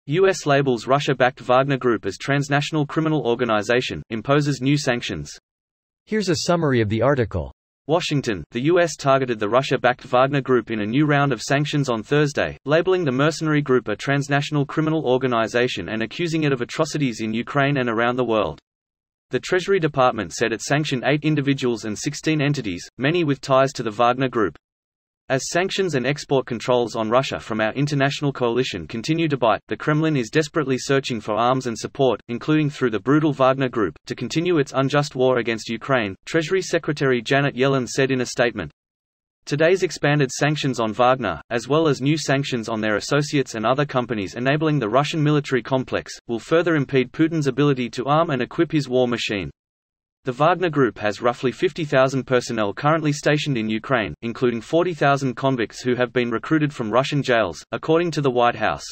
U.S. labels Russia-backed Wagner Group as transnational criminal organization, imposes new sanctions. Here's a summary of the article. Washington, the U.S. targeted the Russia-backed Wagner Group in a new round of sanctions on Thursday, labeling the mercenary group a transnational criminal organization and accusing it of atrocities in Ukraine and around the world. The Treasury Department said it sanctioned 8 individuals and 16 entities, many with ties to the Wagner Group. As sanctions and export controls on Russia from our international coalition continue to bite, the Kremlin is desperately searching for arms and support, including through the brutal Wagner Group, to continue its unjust war against Ukraine, Treasury Secretary Janet Yellen said in a statement. Today's expanded sanctions on Wagner, as well as new sanctions on their associates and other companies enabling the Russian military complex, will further impede Putin's ability to arm and equip his war machine. The Wagner Group has roughly 50,000 personnel currently stationed in Ukraine, including 40,000 convicts who have been recruited from Russian jails, according to the White House.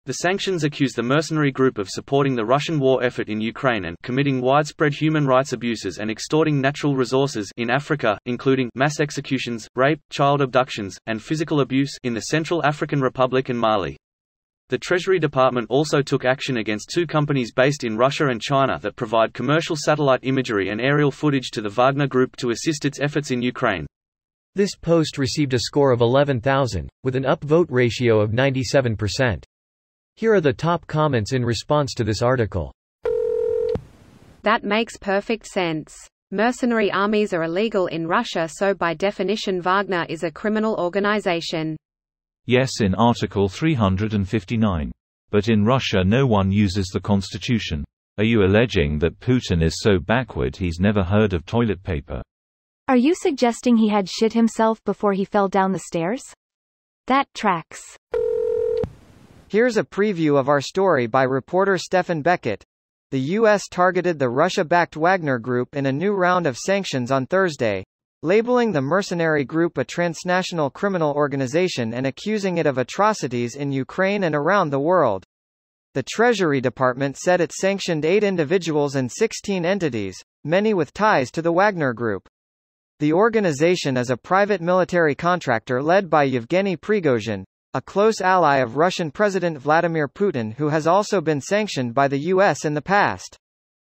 The sanctions accuse the mercenary group of supporting the Russian war effort in Ukraine and committing widespread human rights abuses and extorting natural resources in Africa, including mass executions, rape, child abductions, and physical abuse in the Central African Republic and Mali. The Treasury Department also took action against 2 companies based in Russia and China that provide commercial satellite imagery and aerial footage to the Wagner Group to assist its efforts in Ukraine. This post received a score of 11,000, with an upvote ratio of 97%. Here are the top comments in response to this article. That makes perfect sense. Mercenary armies are illegal in Russia, so by definition Wagner is a criminal organization. Yes, in Article 359. But in Russia no one uses the constitution. Are you alleging that Putin is so backward he's never heard of toilet paper? Are you suggesting he had shit himself before he fell down the stairs? That tracks. Here's a preview of our story by reporter Stefan Beckett. The U.S. targeted the Russia-backed Wagner Group in a new round of sanctions on Thursday, labeling the mercenary group a transnational criminal organization and accusing it of atrocities in Ukraine and around the world. The Treasury Department said it sanctioned 8 individuals and 16 entities, many with ties to the Wagner Group. The organization is a private military contractor led by Yevgeny Prigozhin, a close ally of Russian President Vladimir Putin, who has also been sanctioned by the U.S. in the past.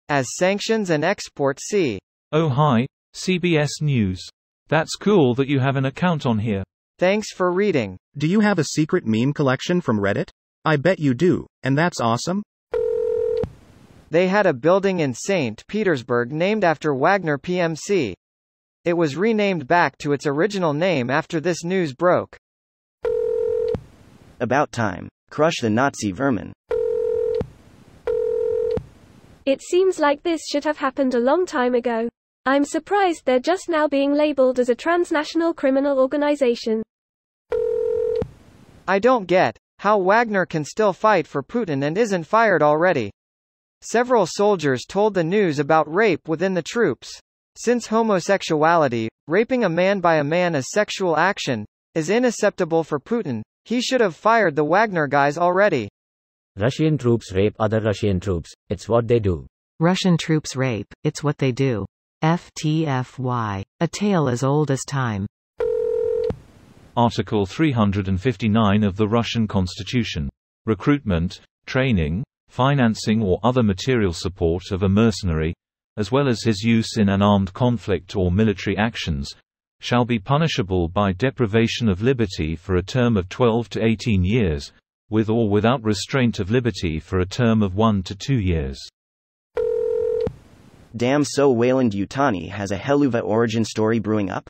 As sanctions and export see. Oh hi, CBS News. That's cool that you have an account on here. Thanks for reading. Do you have a secret meme collection from Reddit? I bet you do, and that's awesome. They had a building in St. Petersburg named after Wagner PMC. It was renamed back to its original name after this news broke. About time. Crush the Nazi vermin. It seems like this should have happened a long time ago. I'm surprised they're just now being labeled as a transnational criminal organization. I don't get how Wagner can still fight for Putin and isn't fired already. Several soldiers told the news about rape within the troops. Since homosexuality, raping a man by a man as sexual action, is unacceptable for Putin, he should have fired the Wagner guys already. Russian troops rape other Russian troops, it's what they do. Russian troops rape, it's what they do. FTFY. A tale as old as time. Article 359 of the Russian Constitution. Recruitment, training, financing or other material support of a mercenary, as well as his use in an armed conflict or military actions, shall be punishable by deprivation of liberty for a term of 12 to 18 years, with or without restraint of liberty for a term of 1 to 2 years. Damn, so Weyland-Yutani has a Helluva origin story brewing up?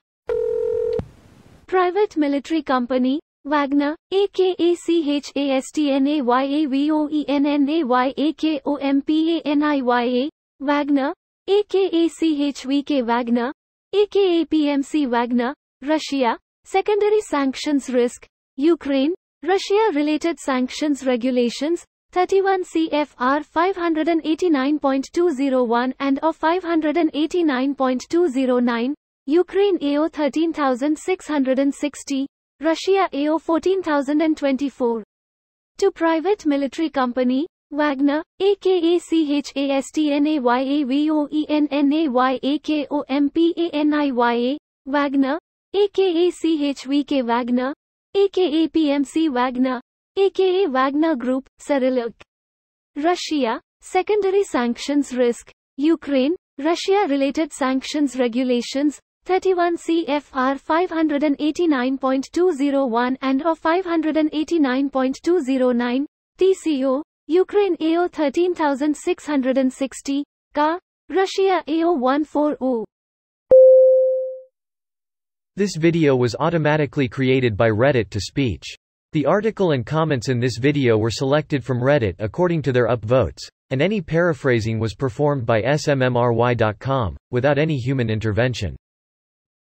Private military company, Wagner, aka CHASTNAYAVOENNAYAKOMPANIYA, Wagner, aka CHVK Wagner, aka PMC Wagner, Russia, secondary sanctions risk, Ukraine, Russia-related sanctions regulations, 31 CFR 589.201 and or 589.209, Ukraine AO 13660, Russia AO 14024. To private military company, Wagner, aka CHASTNAYAVOENNAYAKOMPANIYA, Wagner, aka CHVK Wagner, aka PMC Wagner, aka Wagner Group, Cyrillic. Russia, secondary sanctions risk. Ukraine, Russia-related sanctions regulations, 31 CFR 589.201 and or 589.209, TCO, Ukraine AO 13660, CA, Russia AO 140. This video was automatically created by Reddit to speech. The article and comments in this video were selected from Reddit according to their upvotes, and any paraphrasing was performed by smmry.com, without any human intervention.